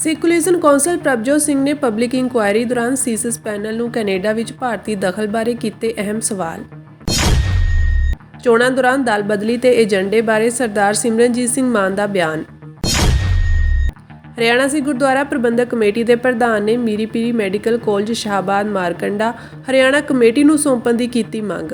Secularism council Prabhjot Singh ਨੇ public inquiry ਦੌਰਾਨ ਸੀਸਸ panel ਨੂੰ ਕੈਨੇਡਾ ਵਿੱਚ ਭਾਰਤੀ ਦਖਲ ਬਾਰੇ ਕੀਤੇ ਅਹਿਮ ਸਵਾਲ। ਚੋਣਾਂ ਦੌਰਾਨ ਦਲ ਬਦਲੀ ਤੇ ਏਜੰਡੇ ਬਾਰੇ ਸਰਦਾਰ ਸਿਮਰਨਜੀਤ ਸਿੰਘ ਮਾਨ ਦਾ ਬਿਆਨ। ਹਰਿਆਣਾ ਸਿੱਖ ਗੁਰਦੁਆਰਾ ਪ੍ਰਬੰਧਕ ਕਮੇਟੀ ਦੇ ਪ੍ਰਧਾਨ ਨੇ Miri Piri medical college Shahabad Markanda Haryana committee ਨੂੰ ਸੌਂਪਣ ਦੀ ਕੀਤੀ ਮੰਗ।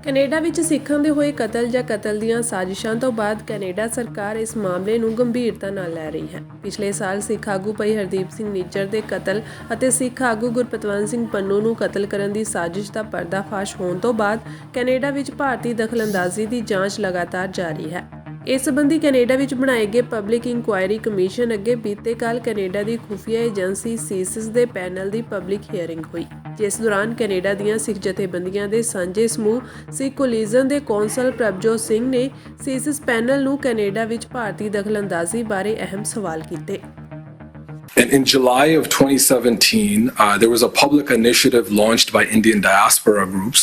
ਕੈਨੇਡਾ ਵਿੱਚ ਸਿੱਖਾਂ ਦੇ ਹੋਏ ਕਤਲ ਜਾਂ ਕਤਲ ਦੀਆਂ ਸਾਜ਼ਿਸ਼ਾਂ ਤੋਂ ਬਾਅਦ ਕੈਨੇਡਾ ਸਰਕਾਰ ਇਸ ਮਾਮਲੇ ਨੂੰ ਗੰਭੀਰਤਾ ਨਾਲ ਲੈ ਰਹੀ ਹੈ। ਪਿਛਲੇ ਸਾਲ ਸਿੱਖ ਆਗੂ ਭਾਈ ਹਰਦੀਪ ਸਿੰਘ ਨਿੱਜਰ ਦੇ ਕਤਲ ਅਤੇ ਸਿੱਖ ਆਗੂ ਗੁਰਪਤਵੰਤ ਸਿੰਘ ਪੰਨੂ ਨੂੰ ਕਤਲ ਕਰਨ ਦੀ ਸਾਜ਼ਿਸ਼ ਦਾ ਪਰਦਾਫਾਸ਼ ਹੋਣ ਤੋਂ ਬਾਅਦ ਕੈਨੇਡਾ ਵਿੱਚ ਭਾਰਤੀ ਦਖਲਅੰਦਾਜ਼ੀ ਦੀ ਜਾਂਚ ਲਗਾਤਾਰ ਜਾਰੀ ਹੈ। ਇਸ ਸੰਬੰਧੀ ਕੈਨੇਡਾ ਵਿੱਚ ਬਣਾਏ ਗਏ ਪਬਲਿਕ ਇਨਕੁਆਇਰੀ ਕਮਿਸ਼ਨ ਅੱਗੇ ਬੀਤੇ ਕੱਲ੍ਹ ਕੈਨੇਡਾ ਦੀ ਖੁਫੀਆ ਏਜੰਸੀ ਸੀਸਸ ਦੇ ਪੈਨਲ ਦੀ ਪਬਲਿਕ ਹੀਅਰਿੰਗ ਹੋਈ, ਜਿਸ ਦੌਰਾਨ ਕੈਨੇਡਾ ਦੀਆਂ ਸਿੱਖ ਜਥੇਬੰਦੀਆਂ ਦੇ ਸਾਂਝੇ ਸਮੂਹ ਸੈਕੂਲਰਿਜ਼ਮ ਦੇ ਕੌਂਸਲ ਪ੍ਰਭਜੋਤ ਸਿੰਘ ਨੇ ਸੀਸਸ ਪੈਨਲ ਨੂੰ ਕੈਨੇਡਾ ਵਿੱਚ ਭਾਰਤੀ ਦਖਲਅੰਦਾਜ਼ੀ ਬਾਰੇ ਅਹਿਮ ਸਵਾਲ ਕੀਤੇ। And in July of 2017, there was a public initiative launched by Indian diaspora groups,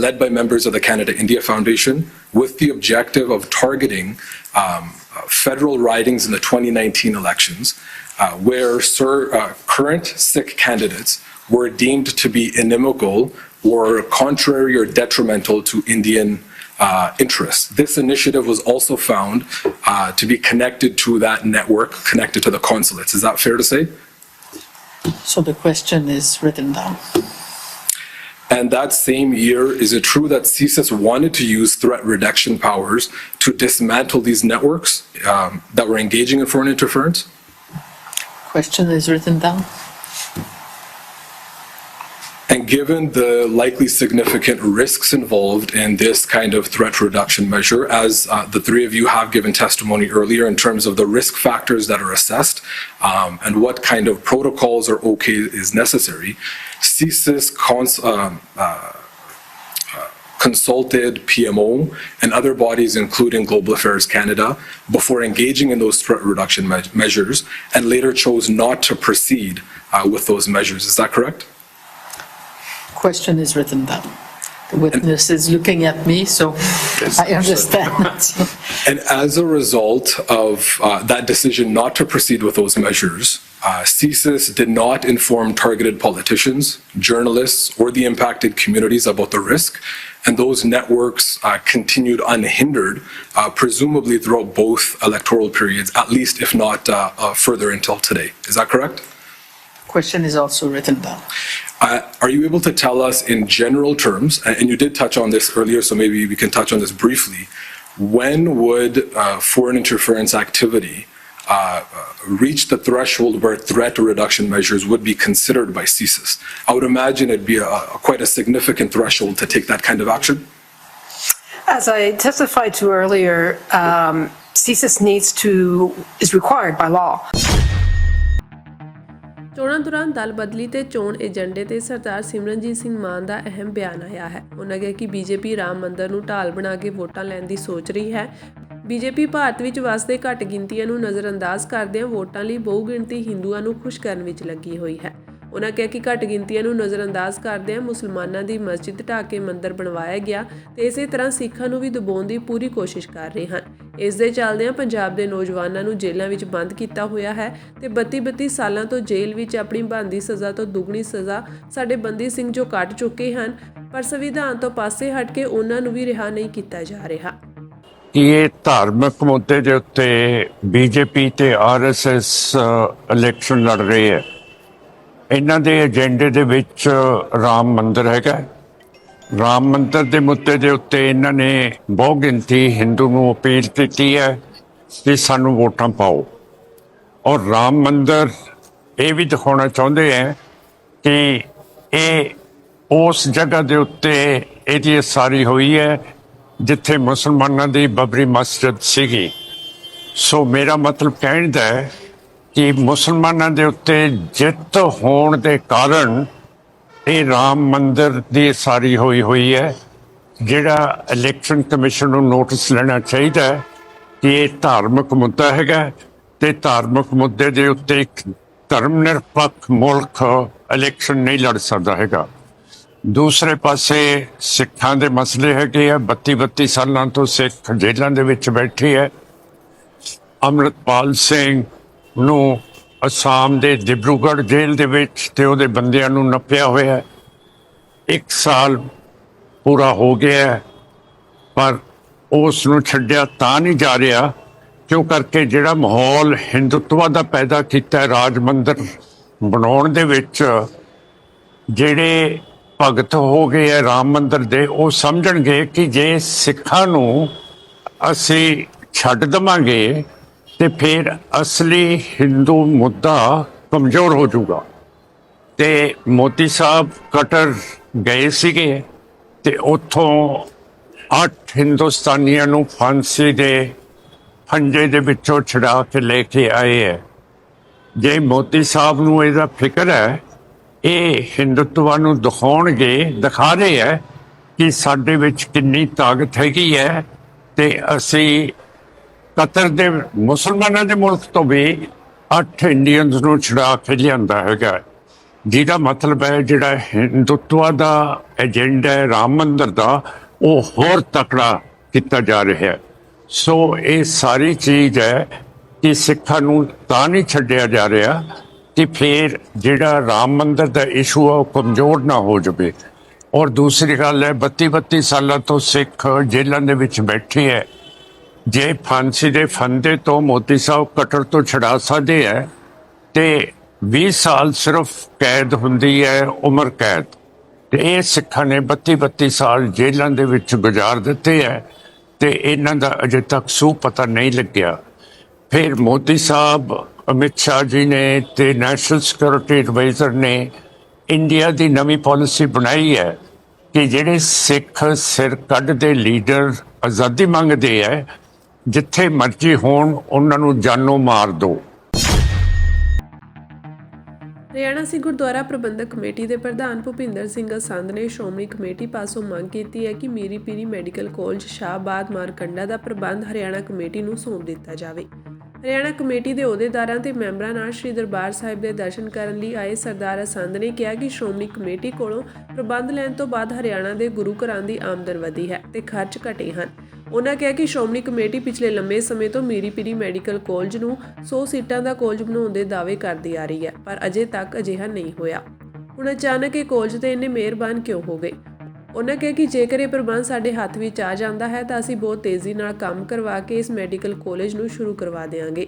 led by members of the Canada-India Foundation, with the objective of targeting federal ridings in the 2019 elections, where current Sikh candidates were deemed to be inimical or contrary or detrimental to Indian interests. This initiative was also found to be connected to that network, connected to the consulates. Is that fair to say? So the question is written down. And that same year, is it true that CSIS wanted to use threat reduction powers to dismantle these networks that were engaging in foreign interference? Question is written down. And given the likely significant risks involved in this kind of threat reduction measure, as the three of you have given testimony earlier in terms of the risk factors that are assessed and what kind of protocols or OK is necessary, CSIS consulted PMO and other bodies, including Global Affairs Canada, before engaging in those threat reduction measures and later chose not to proceed with those measures. Is that correct? Question is written down. The witness is looking at me, so I understand. And as a result of that decision not to proceed with those measures, CSIS did not inform targeted politicians, journalists, or the impacted communities about the risk, and those networks continued unhindered, presumably throughout both electoral periods, at least if not further until today. Is that correct? Question is also written down. Are you able to tell us in general terms, and you did touch on this earlier, so maybe we can touch on this briefly, when would foreign interference activity reach the threshold where threat reduction measures would be considered by CSIS? I would imagine it'd be quite a significant threshold to take that kind of action. As I testified to earlier, CSIS is required by law. ਚੋਣਾਂ ਦੌਰਾਨ ਦਲ ਬਦਲੀ ਤੇ ਚੋਣ ਏਜੰਡੇ ਤੇ ਸਰਦਾਰ ਸਿਮਰਨਜੀਤ ਸਿੰਘ ਮਾਨ ਦਾ ਅਹਿਮ ਬਿਆਨ ਆਇਆ ਹੈ। ਉਹਨਾਂ ਕਿਹਾ ਕਿ ਬੀਜੇਪੀ ਰਾਮ ਮੰਦਿਰ ਨੂੰ ਢਾਲ ਬਣਾ ਕੇ ਵੋਟਾਂ ਲੈਣ ਦੀ ਸੋਚ ਰਹੀ ਹੈ। ਬੀਜੇਪੀ ਭਾਰਤ ਵਿੱਚ ਵਸਦੇ ਘੱਟ ਗਿਣਤੀਆਂ ਨੂੰ ਨਜ਼ਰਅੰਦਾਜ਼ ਕਰਦਿਆਂ ਵੋਟਾਂ ਲਈ ਬਹੁ ਗਿਣਤੀ ਹਿੰਦੂਆਂ ਨੂੰ ਖੁਸ਼ ਕਰਨ ਵਿੱਚ ਲੱਗੀ ਹੋਈ ਹੈ। ਉਹਨਾਂ ਕਿਹਾ ਕਿ ਘੱਟ ਗਿਣਤੀਆਂ ਨੂੰ ਨਜ਼ਰਅੰਦਾਜ਼ ਕਰਦਿਆਂ ਮੁਸਲਮਾਨਾਂ ਦੀ ਮਸਜਿਦ ਢਾਹ ਕੇ ਮੰਦਿਰ ਬਣਵਾਇਆ ਗਿਆ ਤੇ ਇਸੇ ਤਰ੍ਹਾਂ ਸਿੱਖਾਂ ਨੂੰ ਵੀ ਦਬਾਉਣ ਦੀ ਪੂਰੀ ਕੋਸ਼ਿਸ਼ ਕਰ ਰਹੇ ਹਨ। ਇਸ ਦੇ ਚੱਲਦਿਆਂ ਪੰਜਾਬ ਦੇ ਨੌਜਵਾਨਾਂ ਨੂੰ ਜੇਲ੍ਹਾਂ ਵਿੱਚ ਬੰਦ ਕੀਤਾ ਹੋਇਆ ਹੈ ਤੇ 32 ਸਾਲਾਂ ਤੋਂ ਜੇਲ੍ਹ ਵਿੱਚ ਆਪਣੀ ਬਣਦੀ ਸਜ਼ਾ ਤੋਂ ਦੁੱਗਣੀ ਸਜ਼ਾ ਸਾਡੇ ਬੰਦੀ ਸਿੰਘ ਜੋ ਕੱਟ ਚੁੱਕੇ ਹਨ, ਪਰ ਸੰਵਿਧਾਨ ਤੋਂ ਪਾਸੇ ਹਟ ਕੇ ਉਹਨਾਂ ਨੂੰ ਵੀ ਰਿਹਾ ਨਹੀਂ ਕੀਤਾ ਜਾ ਰਿਹਾ। ਇਹ ਧਾਰਮਿਕ ਮੁੱਦੇ ਦੇ ਉੱਤੇ ਬੀਜੇਪੀ ਤੇ RSS ਇਲੈਕਸ਼ਨ ਲੜ ਰਹੇ ਹੈ। ਇਹਨਾਂ ਦੇ ਏਜੰਡੇ ਦੇ ਵਿੱਚ ਰਾਮ ਮੰਦਿਰ ਹੈਗਾ। ਰਾਮ ਮੰਦਿਰ ਦੇ ਮੁੱਦੇ ਦੇ ਉੱਤੇ ਇਹਨਾਂ ਨੇ ਬਹੁ ਗਿਣਤੀ ਹਿੰਦੂ ਨੂੰ ਅਪੀਲ ਕੀਤੀ ਹੈ ਕਿ ਸਾਨੂੰ ਵੋਟਾਂ ਪਾਓ, ਔਰ ਰਾਮ ਮੰਦਿਰ ਇਹ ਵੀ ਦਿਖਾਉਣਾ ਚਾਹੁੰਦੇ ਹੈ ਕਿ ਇਹ ਉਸ ਜਗ੍ਹਾ ਦੇ ਉੱਤੇ ਇਹਦੀ ਉਸਾਰੀ ਹੋਈ ਹੈ ਜਿੱਥੇ ਮੁਸਲਮਾਨਾਂ ਦੀ ਬਬਰੀ ਮਸਜਿਦ ਸੀਗੀ। ਸੋ ਮੇਰਾ ਮਤਲਬ ਕਹਿਣ ਦਾ ਹੈ ਕਿ ਮੁਸਲਮਾਨਾਂ ਦੇ ਉੱਤੇ ਜਿੱਤ ਹੋਣ ਦੇ ਕਾਰਨ ਇਹ ਰਾਮ ਮੰਦਿਰ ਦੀ ਉਸਾਰੀ ਹੋਈ ਹੈ। ਜਿਹੜਾ ਇਲੈਕਸ਼ਨ ਕਮਿਸ਼ਨ ਨੂੰ ਨੋਟਿਸ ਲੈਣਾ ਚਾਹੀਦਾ ਹੈ ਕਿ ਇਹ ਧਾਰਮਿਕ ਮੁੱਦਾ ਹੈਗਾ ਤੇ ਧਾਰਮਿਕ ਮੁੱਦੇ ਦੇ ਉੱਤੇ ਇੱਕ ਧਰਮ ਨਿਰਪੱਖ ਮੁਲਕ ਇਲੈਕਸ਼ਨ ਨਹੀਂ ਲੜ ਸਕਦਾ ਹੈਗਾ। ਦੂਸਰੇ ਪਾਸੇ ਸਿੱਖਾਂ ਦੇ ਮਸਲੇ ਹੈਗੇ ਆ। 32 ਸਾਲਾਂ ਤੋਂ ਸਿੱਖ ਜੇਲ੍ਹਾਂ ਦੇ ਵਿੱਚ ਬੈਠੇ ਹੈ। ਅੰਮ੍ਰਿਤਪਾਲ ਸਿੰਘ ਨੂੰ ਅਸਾਮ ਦੇ ਡਿਬਰੂਗੜ੍ਹ ਜੇਲ੍ਹ ਦੇ ਵਿੱਚ ਤੇ ਉਹਦੇ ਬੰਦਿਆਂ ਨੂੰ ਨੱਪਿਆ ਹੋਇਆ ਹੈ। 1 ਸਾਲ ਪੂਰਾ ਹੋ ਗਿਆ ਹੈ, ਪਰ ਉਸ ਨੂੰ ਛੱਡਿਆ ਤਾਂ ਨਹੀਂ ਜਾ ਰਿਹਾ ਕਿਉਂ ਕਰਕੇ ਜਿਹੜਾ ਮਾਹੌਲ ਹਿੰਦੂਤਵਾ ਦਾ ਪੈਦਾ ਕੀਤਾ ਹੈ ਰਾਜ ਮੰਦਰ ਬਣਾਉਣ ਦੇ ਵਿੱਚ, ਜਿਹੜੇ ਭਗਤ ਹੋ ਗਏ ਹੈ ਰਾਮ ਮੰਦਰ ਦੇ, ਉਹ ਸਮਝਣਗੇ ਕਿ ਜੇ ਸਿੱਖਾਂ ਨੂੰ ਅਸੀਂ ਛੱਡ ਦੇਵਾਂਗੇ ਤੇ ਫਿਰ ਅਸਲੀ ਹਿੰਦੂ ਮੁੱਦਾ ਕਮਜ਼ੋਰ ਹੋ ਜਾਊਗਾ। ਤੇ ਮੋਦੀ ਸਾਹਿਬ ਕਟਰ ਗਏ ਸੀਗੇ ਤੇ ਉੱਥੋਂ 8 ਹਿੰਦੁਸਤਾਨੀਆਂ ਨੂੰ ਫਾਂਸੀ ਦੇ ਫੰਜੇ ਦੇ ਵਿੱਚੋਂ ਛੁਡਾ ਕੇ ਲੈ ਕੇ ਆਏ ਹੈ। ਜੇ ਮੋਦੀ ਸਾਹਿਬ ਨੂੰ ਇਹਦਾ ਫਿਕਰ ਹੈ, ਇਹ ਹਿੰਦੂਤਵਾ ਨੂੰ ਦਿਖਾ ਰਹੇ ਹੈ ਕਿ ਸਾਡੇ ਵਿੱਚ ਕਿੰਨੀ ਤਾਕਤ ਹੈਗੀ ਹੈ ਤੇ ਅਸੀਂ ਕਤਰ ਦੇ ਮੁਸਲਮਾਨਾਂ ਦੇ ਮੁਲਕ ਤੋਂ ਵੀ 8 ਇੰਡੀਅਨਸ ਨੂੰ ਛੁਡਾ ਕੇ ਲਿਆਂਦਾ ਹੈਗਾ, ਜਿਹਦਾ ਮਤਲਬ ਹੈ ਜਿਹੜਾ ਹਿੰਦੂਤਵਾ ਦਾ ਏਜੰਡਾ ਹੈ ਰਾਮ ਮੰਦਰ ਦਾ, ਉਹ ਹੋਰ ਤਕੜਾ ਕੀਤਾ ਜਾ ਰਿਹਾ ਹੈ। ਸੋ ਇਹ ਸਾਰੀ ਚੀਜ਼ ਹੈ ਕਿ ਸਿੱਖਾਂ ਨੂੰ ਤਾਂ ਨਹੀਂ ਛੱਡਿਆ ਜਾ ਰਿਹਾ ਕਿ ਫਿਰ ਜਿਹੜਾ ਰਾਮ ਮੰਦਰ ਦਾ ਇਸ਼ੂ ਆ ਉਹ ਕਮਜ਼ੋਰ ਨਾ ਹੋ ਜਾਵੇ। ਔਰ ਦੂਸਰੀ ਗੱਲ ਹੈ, 32 ਸਾਲਾਂ ਤੋਂ ਸਿੱਖ ਜੇਲ੍ਹਾਂ ਦੇ ਵਿੱਚ ਬੈਠੇ ਹੈ। ਜੇ ਫਾਂਸੀ ਦੇ ਫੰਦੇ ਤੋਂ ਮੋਦੀ ਸਾਹਿਬ ਕਟਰ ਤੋਂ ਛੁਡਾ ਸਕਦੇ ਹੈ ਤੇ 20 ਸਾਲ ਸਿਰਫ ਕੈਦ ਹੁੰਦੀ ਹੈ, ਉਮਰ ਕੈਦ, ਤੇ ਇਹ ਸਿੱਖਾਂ ਨੇ 32 ਸਾਲ ਜੇਲ੍ਹਾਂ ਦੇ ਵਿੱਚ ਗੁਜ਼ਾਰ ਦਿੱਤੇ ਹੈ ਤੇ ਇਹਨਾਂ ਦਾ ਅਜੇ ਤੱਕ ਸੂ ਪਤਾ ਨਹੀਂ ਲੱਗਿਆ। ਫਿਰ ਮੋਦੀ ਸਾਹਿਬ, ਅਮਿਤ ਸ਼ਾਹ ਜੀ ਨੇ ਤੇ ਨੈਸ਼ਨਲ ਸਿਕਿਉਰਿਟੀ ਐਡਵਾਈਜ਼ਰ ਨੇ ਇੰਡੀਆ ਦੀ ਨਵੀਂ ਪਾਲਿਸੀ ਬਣਾਈ ਹੈ ਕਿ ਜਿਹੜੇ ਸਿੱਖ ਸਿਰ ਕੱਢ ਦੇ ਲੀਡਰ ਆਜ਼ਾਦੀ ਮੰਗਦੇ ਹੈ, ਜਿੱਥੇ ਮਰਜ਼ੀ ਹੋਣ ਉਹਨਾਂ ਨੂੰ ਜਾਨੋਂ ਮਾਰ ਦਿਓ। ਹਰਿਆਣਾ ਸਿੱਖ ਗੁਰਦੁਆਰਾ ਪ੍ਰਬੰਧਕ ਕਮੇਟੀ ਦੇ ਪ੍ਰਧਾਨ ਭੁਪਿੰਦਰ ਸਿੰਘ ਅਸੰਧ ਨੇ ਸ਼੍ਰੋਮਣੀ ਕਮੇਟੀ ਪਾਸੋਂ ਮੰਗ ਕੀਤੀ ਹੈ ਕਿ ਮੀਰੀ ਪੀਰੀ ਮੈਡੀਕਲ ਕਾਲਜ ਸ਼ਾਹਬਾਦ ਮਾਰਕੰਡਾ ਦਾ ਪ੍ਰਬੰਧ ਹਰਿਆਣਾ ਕਮੇਟੀ ਨੂੰ ਸੌਂਪ ਦਿੱਤਾ ਜਾਵੇ। ਹਰਿਆਣਾ ਕਮੇਟੀ ਦੇ ਅਹੁਦੇਦਾਰਾਂ ਤੇ ਮੈਂਬਰਾਂ ਨਾਲ ਸ੍ਰੀ ਦਰਬਾਰ ਸਾਹਿਬ ਦੇ ਦਰਸ਼ਨ ਕਰਨ ਲਈ ਆਏ ਸਰਦਾਰ ਅਸੰਧ ਨੇ ਕਿਹਾ ਕਿ ਸ਼੍ਰੋਮਣੀ ਕਮੇਟੀ ਕੋਲੋਂ ਪ੍ਰਬੰਧ ਲੈਣ ਤੋਂ ਬਾਅਦ ਹਰਿਆਣਾ ਦੇ ਗੁਰੂ ਘਰਾਂ ਦੀ ਆਮਦਨ ਵਧੀ ਹੈ ਤੇ ਖਰਚ ਘਟੇ ਹਨ। ਉਨ੍ਹਾਂ ਕਿਹਾ ਕਿ ਸ਼੍ਰੋਮਣੀ ਕਮੇਟੀ ਪਿਛਲੇ ਲੰਮੇ ਸਮੇਂ ਤੋਂ ਮੀਰੀ ਪੀਰੀ ਮੈਡੀਕਲ ਕਾਲਜ ਨੂੰ 100 ਸੀਟਾਂ ਦਾ ਕਾਲਜ ਬਣਾਉਣ ਦੇ ਦਾਅਵੇ ਕਰਦੀ ਆ ਰਹੀ ਹੈ, ਪਰ ਅਜੇ ਤੱਕ ਅਜਿਹਾ ਨਹੀਂ ਹੋਇਆ। ਹੁਣ ਅਚਾਨਕ ਇਹ ਕਾਲਜ ਤੇ ਇੰਨੇ ਮਿਹਰਬਾਨ ਕਿਉਂ ਹੋ ਗਏ? ਉਨ੍ਹਾਂ ਕਿਹਾ ਕਿ ਜੇਕਰ ਇਹ ਪ੍ਰਬੰਧ ਸਾਡੇ ਹੱਥ ਵਿੱਚ ਆ ਜਾਂਦਾ ਹੈ ਤਾਂ ਅਸੀਂ ਬਹੁਤ ਤੇਜ਼ੀ ਨਾਲ ਕੰਮ ਕਰਵਾ ਕੇ ਇਸ ਮੈਡੀਕਲ ਕਾਲਜ ਨੂੰ ਸ਼ੁਰੂ ਕਰਵਾ ਦੇਵਾਂਗੇ।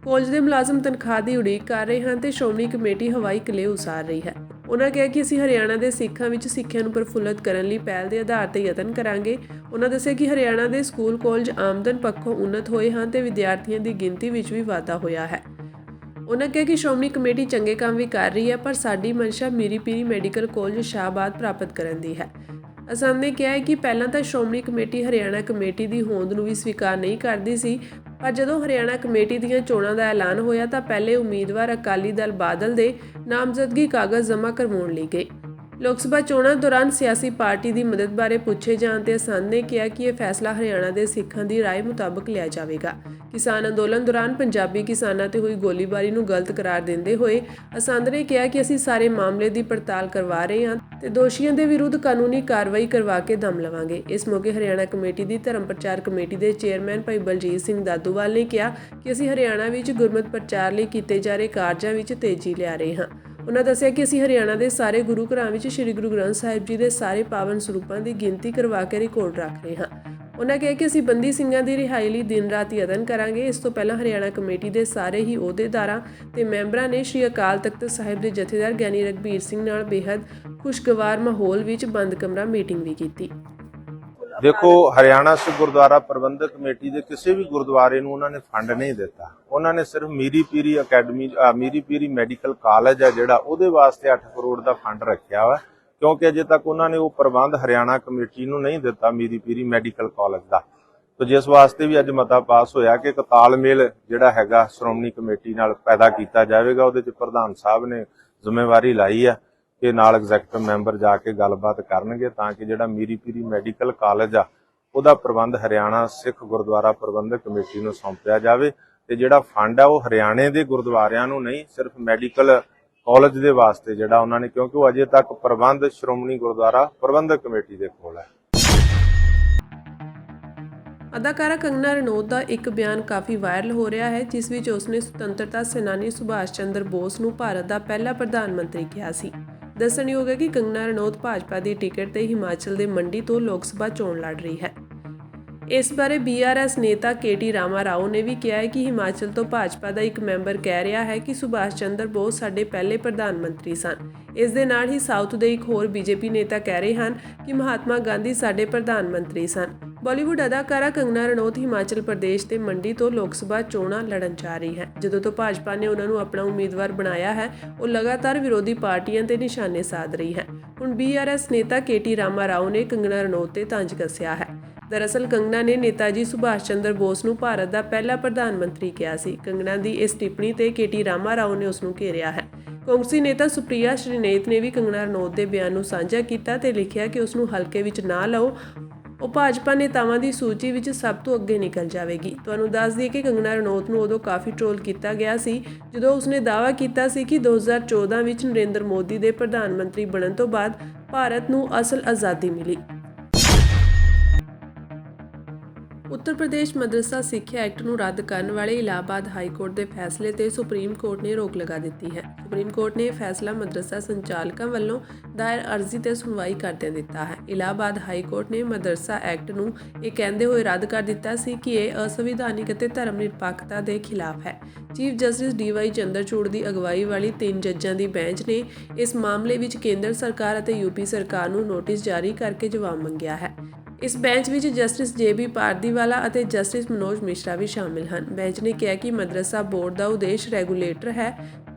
ਕਾਲਜ ਦੇ ਮੁਲਾਜ਼ਮ ਤਨਖਾਹ ਦੀ ਉਡੀਕ ਕਰ ਰਹੇ ਹਨ ਤੇ ਸ਼੍ਰੋਮਣੀ ਕਮੇਟੀ ਹਵਾਈ ਕਿਲੇ ਉਸਾਰ ਰਹੀ ਹੈ। ਉਨ੍ਹਾਂ ਕਿਹਾ ਕਿ ਅਸੀਂ ਹਰਿਆਣਾ ਦੇ ਸਿੱਖਾਂ ਵਿੱਚ ਸਿੱਖਿਆ ਨੂੰ ਪ੍ਰਫੁੱਲਤ ਕਰਨ ਲਈ ਪਹਿਲ ਦੇ ਆਧਾਰ ਤੇ ਯਤਨ ਕਰਾਂਗੇ। ਉਨ੍ਹਾਂ ਦੱਸਿਆ ਕਿ ਹਰਿਆਣਾ ਦੇ ਸਕੂਲ ਕਾਲਜ ਆਮਦਨ ਪੱਖੋਂ ਉੱਨਤ ਹੋਏ ਹਨ ਤੇ ਵਿਦਿਆਰਥੀਆਂ ਦੀ ਗਿਣਤੀ ਵਿੱਚ ਵੀ ਵਾਧਾ ਹੋਇਆ ਹੈ। ਉਨ੍ਹਾਂ ਕਿਹਾ ਕਿ ਸ਼੍ਰੋਮਣੀ ਕਮੇਟੀ ਚੰਗੇ ਕੰਮ ਵੀ ਕਰ ਰਹੀ ਹੈ, ਪਰ ਸਾਡੀ ਮਨਸ਼ਾ ਮੀਰੀ ਪੀਰੀ ਮੈਡੀਕਲ ਕਾਲਜ ਸ਼ਾਹਬਾਦ ਪ੍ਰਾਪਤ ਕਰਨ ਦੀ ਹੈ। ਅਸੰਧ ਨੇ ਕਿਹਾ ਹੈ ਕਿ ਪਹਿਲਾਂ ਤਾਂ ਸ਼੍ਰੋਮਣੀ ਕਮੇਟੀ ਹਰਿਆਣਾ ਕਮੇਟੀ ਦੀ ਹੋਂਦ ਨੂੰ ਵੀ ਸਵੀਕਾਰ ਨਹੀਂ ਕਰਦੀ ਸੀ, ਪਰ ਜਦੋਂ ਹਰਿਆਣਾ ਕਮੇਟੀ ਦੀਆਂ ਚੋਣਾਂ ਦਾ ਐਲਾਨ ਹੋਇਆ ਤਾਂ ਪਹਿਲੇ ਉਮੀਦਵਾਰ ਅਕਾਲੀ ਦਲ ਬਾਦਲ ਦੇ ਨਾਮਜ਼ਦਗੀ ਕਾਗਜ਼ ਜਮ੍ਹਾਂ ਕਰਵਾਉਣ ਲਈ ਗਏ। ਲੋਕ ਸਭਾ ਚੋਣਾਂ ਦੌਰਾਨ ਸਿਆਸੀ ਪਾਰਟੀ ਦੀ ਮਦਦ ਬਾਰੇ ਪੁੱਛੇ ਜਾਣ ਤੇ ਅਸੰਧ ਨੇ ਕਿਹਾ ਕਿ ਇਹ ਫੈਸਲਾ ਹਰਿਆਣਾ ਦੇ ਸਿੱਖਾਂ ਦੀ ਰਾਏ ਮੁਤਾਬਕ ਲਿਆ ਜਾਵੇਗਾ। ਕਿਸਾਨ ਅੰਦੋਲਨ ਦੌਰਾਨ ਪੰਜਾਬੀ ਕਿਸਾਨਾਂ ਤੇ ਹੋਈ ਗੋਲੀਬਾਰੀ ਨੂੰ ਗਲਤ ਕਰਾਰ ਦਿੰਦੇ ਹੋਏ ਅਸੰਧ ਨੇ ਕਿਹਾ ਕਿ ਅਸੀਂ ਸਾਰੇ ਮਾਮਲੇ ਦੀ ਪੜਤਾਲ ਕਰਵਾ ਰਹੇ ਹਾਂ ਤੇ ਦੋਸ਼ੀਆਂ ਦੇ ਵਿਰੁੱਧ ਕਾਨੂੰਨੀ ਕਾਰਵਾਈ ਕਰਵਾ ਕੇ ਦਮ ਲਵਾਂਗੇ। ਇਸ ਮੌਕੇ ਹਰਿਆਣਾ ਕਮੇਟੀ ਦੀ ਧਰਮ ਪ੍ਰਚਾਰ ਕਮੇਟੀ ਦੇ ਚੇਅਰਮੈਨ ਭਾਈ ਬਲਜੀਤ ਸਿੰਘ ਦਾਦੂਵਾਲ ਨੇ ਕਿਹਾ ਕਿ ਅਸੀਂ ਹਰਿਆਣਾ ਵਿੱਚ ਗੁਰਮਤਿ ਪ੍ਰਚਾਰ ਲਈ ਕੀਤੇ ਜਾ ਰਹੇ ਕਾਰਜਾਂ ਵਿੱਚ ਤੇਜ਼ੀ ਲਿਆ ਰਹੇ ਹਾਂ। ਉਨ੍ਹਾਂ ਦੱਸਿਆ ਕਿ ਅਸੀਂ ਹਰਿਆਣਾ ਦੇ ਸਾਰੇ ਗੁਰੂ ਘਰਾਂ ਵਿੱਚ ਸ੍ਰੀ ਗੁਰੂ ਗ੍ਰੰਥ ਸਾਹਿਬ ਜੀ ਦੇ ਸਾਰੇ ਪਾਵਨ ਸਰੂਪਾਂ ਦੀ ਗਿਣਤੀ ਕਰਵਾ ਕੇ ਰਿਕਾਰਡ ਰੱਖ ਰਹੇ ਹਾਂ। ਉਨ੍ਹਾਂ ਕਿਹਾ ਕਿ ਅਸੀਂ ਬੰਦੀ ਸਿੰਘਾਂ ਦੀ ਰਿਹਾਈ ਲਈ ਦਿਨ ਰਾਤ ਯਤਨ ਕਰਾਂਗੇ। ਇਸ ਤੋਂ ਪਹਿਲਾਂ ਹਰਿਆਣਾ ਕਮੇਟੀ ਦੇ ਸਾਰੇ ਹੀ ਅਹੁਦੇਦਾਰਾਂ ਤੇ ਮੈਂਬਰਾਂ ਨੇ ਸ੍ਰੀ ਅਕਾਲ ਤਖਤ ਸਾਹਿਬ ਦੇ ਜਥੇਦਾਰ ਗਿਆਨੀ ਰਘਬੀਰ ਸਿੰਘ ਨਾਲ ਬੇहद ਖੁਸ਼ਗਵਾਰ ਮਾਹੌਲ ਵਿੱਚ ਬੰਦ ਕਮਰਾ ਮੀਟਿੰਗ ਵੀ ਕੀਤੀ। ਦੇਖੋ, ਹਰਿਆਣਾ ਸਿੱਖ ਗੁਰਦੁਆਰਾ ਪ੍ਰਬੰਧਕ ਕਮੇਟੀ ਦੇ ਕਿਸੇ ਵੀ ਗੁਰਦੁਆਰੇ ਨੂੰ ਉਹਨਾਂ ਨੇ ਫੰਡ ਨਹੀਂ ਦਿੱਤਾ। ਉਹਨਾਂ ਨੇ ਸਿਰਫ ਮੀਰੀ ਪੀਰੀ ਅਕੈਡਮੀ, ਮੀਰੀ ਪੀਰੀ ਮੈਡੀਕਲ ਕਾਲਜ ਹੈ ਜਿਹੜਾ, ਉਹਦੇ ਵਾਸਤੇ 8 ਕਰੋੜ ਦਾ ਫੰਡ ਰੱਖਿਆ ਵਾ, ਕਿਉਂਕਿ ਅਜੇ ਤੱਕ ਉਹਨਾਂ ਨੇ ਉਹ ਪ੍ਰਬੰਧ ਹਰਿਆਣਾ ਕਮੇਟੀ ਨੂੰ ਨਹੀਂ ਦਿੱਤਾ ਮੀਰੀ ਪੀਰੀ ਮੈਡੀਕਲ ਕਾਲਜ ਦਾ। ਤੇ ਜਿਸ ਵਾਸਤੇ ਵੀ ਅੱਜ ਮਤਾ ਪਾਸ ਹੋਇਆ ਕਿ ਇੱਕ ਤਾਲਮੇਲ ਜਿਹੜਾ ਹੈਗਾ ਸ਼੍ਰੋਮਣੀ ਕਮੇਟੀ ਨਾਲ ਪੈਦਾ ਕੀਤਾ ਜਾਵੇਗਾ। ਉਹਦੇ ਚ ਪ੍ਰਧਾਨ ਸਾਹਿਬ ਨੇ ਜ਼ਿੰਮੇਵਾਰੀ ਲਾਈ ਆ ਕਿ ਨਾਲ ਐਗਜ਼ੈਕਟਿਵ ਮੈਂਬਰ ਜਾ ਕੇ ਗੱਲਬਾਤ ਕਰਨਗੇ ਤਾਂ ਕਿ ਜਿਹੜਾ ਮੀਰੀ ਪੀਰੀ ਮੈਡੀਕਲ ਕਾਲਜ ਆ ਉਹਦਾ ਪ੍ਰਬੰਧ ਹਰਿਆਣਾ ਸਿੱਖ ਗੁਰਦੁਆਰਾ ਪ੍ਰਬੰਧਕ ਕਮੇਟੀ ਨੂੰ ਸੌਂਪਿਆ ਜਾਵੇ ਤੇ ਜਿਹੜਾ ਫੰਡ ਆ ਉਹ ਹਰਿਆਣੇ ਦੇ ਗੁਰਦੁਆਰਿਆਂ ਨੂੰ ਨਹੀਂ, ਸਿਰਫ ਮੈਡੀਕਲ ਕਾਲਜ ਦੇ ਵਾਸਤੇ ਜਿਹੜਾ ਉਹਨਾਂ ਨੇ, ਕਿਉਂਕਿ ਉਹ ਅਜੇ ਤੱਕ ਪ੍ਰਬੰਧ ਸ਼੍ਰੋਮਣੀ ਗੁਰਦੁਆਰਾ ਪ੍ਰਬੰਧਕ ਕਮੇਟੀ ਦੇ ਕੋਲ ਹੈ। ਅਦਾਕਾਰਾ ਕੰਗਨਾ ਰਣੌਤ ਦਾ ਇੱਕ ਬਿਆਨ ਕਾਫੀ ਵਾਇਰਲ ਹੋ ਰਿਹਾ ਹੈ, ਜਿਸ ਵਿੱਚ ਉਸਨੇ ਸੁਤੰਤਰਤਾ ਸੈਨਾਨੀ ਸੁਭਾਸ਼ ਚੰਦਰ ਬੋਸ ਨੂੰ ਭਾਰਤ ਦਾ ਪਹਿਲਾ ਪ੍ਰਧਾਨ ਮੰਤਰੀ ਕਿਹਾ ਸੀ। ਦੱਸਣਯੋਗ ਹੈ ਕਿ ਕੰਗਨਾ ਰਣੌਤ ਭਾਜਪਾ ਦੀ ਟਿਕਟ ਤੇ ਹਿਮਾਚਲ ਦੇ ਮੰਡੀ ਤੋਂ ਲੋਕ ਸਭਾ ਚੋਣ ਲੜ ਰਹੀ ਹੈ। ਇਸ ਬਾਰੇ BRS ਨੇਤਾ KT ਰਾਮਾ ਰਾਓ ਨੇ ਵੀ ਕਿਹਾ ਹੈ ਕਿ ਹਿਮਾਚਲ ਤੋਂ ਭਾਜਪਾ ਦਾ ਇੱਕ ਮੈਂਬਰ ਕਹਿ ਰਿਹਾ ਹੈ ਕਿ ਸੁਭਾਸ਼ ਚੰਦਰ ਬੋਸ ਸਾਡੇ ਪਹਿਲੇ ਪ੍ਰਧਾਨ ਮੰਤਰੀ ਸਨ। ਇਸ ਦੇ ਨਾਲ ਹੀ ਸਾਊਥ ਦੇ ਇੱਕ ਹੋਰ BJP ਨੇਤਾ ਕਹਿ ਰਹੇ ਹਨ ਕਿ ਮਹਾਤਮਾ ਗਾਂਧੀ ਸਾਡੇ ਪ੍ਰਧਾਨ ਮੰਤਰੀ ਸਨ। ਬਾਲੀਵੁੱਡ ਅਦਾਕਾਰਾ ਕੰਗਨਾ ਰਣੌਤ ਹਿਮਾਚਲ ਪ੍ਰਦੇਸ਼ ਦੇ ਮੰਡੀ ਤੋਂ ਲੋਕ ਸਭਾ ਚੋਣਾਂ ਲੜਨ ਜਾ ਰਹੀ ਹੈ। ਜਦੋਂ ਤੋਂ ਭਾਜਪਾ ਨੇ ਉਹਨਾਂ ਨੂੰ ਆਪਣਾ ਉਮੀਦਵਾਰ ਬਣਾਇਆ ਹੈ, ਉਹ ਲਗਾਤਾਰ ਵਿਰੋਧੀ ਪਾਰਟੀਆਂ ਤੇ ਨਿਸ਼ਾਨੇ ਸਾਧ ਰਹੀ ਹੈ। ਹੁਣ BRS ਨੇਤਾ KT ਰਾਮਾ ਰਾਓ ਨੇ ਕੰਗਨਾ ਰਣੌਤ ਤੇ ਤੰਜ ਕੱਸਿਆ ਹੈ। ਦਰਅਸਲ ਕੰਗਨਾ ਨੇ ਨੇਤਾਜੀ ਸੁਭਾਸ਼ ਚੰਦਰ ਬੋਸ ਨੂੰ ਭਾਰਤ ਦਾ ਪਹਿਲਾ ਪ੍ਰਧਾਨ ਮੰਤਰੀ ਕਿਹਾ ਸੀ। ਕੰਗਨਾ ਦੀ ਇਸ ਟਿੱਪਣੀ ਤੇ KT ਰਾਮਾ ਰਾਓ ਨੇ ਉਸ ਨੂੰ ਘੇਰਿਆ ਹੈ। ਕਾਂਗਰਸੀ ਨੇਤਾ ਸੁਪ੍ਰਿਆ ਸ਼੍ਰੀਨੇਤ ਨੇ ਵੀ ਕੰਗਨਾ ਰਣੌਤ ਦੇ ਬਿਆਨ ਨੂੰ ਸਾਂਝਾ ਕੀਤਾ ਤੇ ਲਿਖਿਆ ਕਿ ਉਸ ਨੂੰ ਹਲਕੇ ਵਿੱਚ ਨਾ ਲਓ, ਉਹ ਭਾਜਪਾ ਨੇਤਾਵਾਂ ਦੀ ਸੂਚੀ ਵਿੱਚ ਸਭ ਤੋਂ ਅੱਗੇ ਨਿਕਲ ਜਾਵੇਗੀ। ਤੁਹਾਨੂੰ ਦੱਸ ਦਈਏ ਕਿ ਕੰਗਨਾ ਰਣੌਤ ਨੂੰ ਉਦੋਂ ਕਾਫੀ ਟ੍ਰੋਲ ਕੀਤਾ ਗਿਆ ਸੀ ਜਦੋਂ ਉਸਨੇ ਦਾਅਵਾ ਕੀਤਾ ਸੀ ਕਿ 2014 ਵਿੱਚ ਨਰਿੰਦਰ ਮੋਦੀ ਦੇ ਪ੍ਰਧਾਨ ਮੰਤਰੀ ਬਣਨ ਤੋਂ ਬਾਅਦ ਭਾਰਤ ਨੂੰ ਅਸਲ ਆਜ਼ਾਦੀ ਮਿਲੀ। ਉੱਤਰ ਪ੍ਰਦੇਸ਼ ਮਦਰਸਾ ਸਿੱਖਿਆ ਐਕਟ ਨੂੰ ਰੱਦ ਕਰਨ ਵਾਲੇ ਇਲਾਹਾਬਾਦ ਹਾਈ ਕੋਰਟ ਦੇ ਫੈਸਲੇ ਤੇ ਸੁਪਰੀਮ ਕੋਰਟ ਨੇ ਰੋਕ ਲਗਾ ਦਿੱਤੀ ਹੈ। ਸੁਪਰੀਮ ਕੋਰਟ ਨੇ ਇਹ ਫੈਸਲਾ ਮਦਰਸਾ ਸੰਚਾਲਕਾਂ ਵੱਲੋਂ ਦਾਇਰ ਅਰਜ਼ੀ ਤੇ ਸੁਣਵਾਈ ਕਰਦਿਆਂ ਦਿੱਤਾ ਹੈ। ਇਲਾਹਾਬਾਦ ਹਾਈ ਕੋਰਟ ਨੇ ਮਦਰਸਾ ਐਕਟ ਨੂੰ ਇਹ ਕਹਿੰਦੇ ਹੋਏ ਰੱਦ ਕਰ ਦਿੱਤਾ ਸੀ ਕਿ ਇਹ ਅਸੰਵਿਧਾਨਿਕ ਅਤੇ ਧਰਮ ਨਿਰਪੱਖਤਾ ਦੇ ਖਿਲਾਫ ਹੈ। ਚੀਫ ਜਸਟਿਸ DY ਚੰਦਰਚੂੜ ਦੀ ਅਗਵਾਈ ਵਾਲੀ 3 ਜੱਜਾਂ ਦੀ ਬੈਂਚ ਨੇ ਇਸ ਮਾਮਲੇ ਵਿੱਚ ਕੇਂਦਰ ਸਰਕਾਰ ਅਤੇ UP ਸਰਕਾਰ ਨੂੰ ਨੋਟਿਸ ਜਾਰੀ ਕਰਕੇ ਜਵਾਬ ਮੰਗਿਆ ਹੈ। ਇਸ ਬੈਂਚ ਵਿੱਚ ਜਸਟਿਸ JB ਪਾਰਦੀਵਾਲਾ ਅਤੇ ਜਸਟਿਸ ਮਨੋਜ ਮਿਸ਼ਰਾ ਵੀ ਸ਼ਾਮਿਲ ਹਨ। ਬੈਂਚ ਨੇ ਕਿਹਾ ਕਿ ਮਦਰਸਾ ਬੋਰਡ ਦਾ ਉਦੇਸ਼ ਰੈਗੂਲੇਟਰ ਹੈ।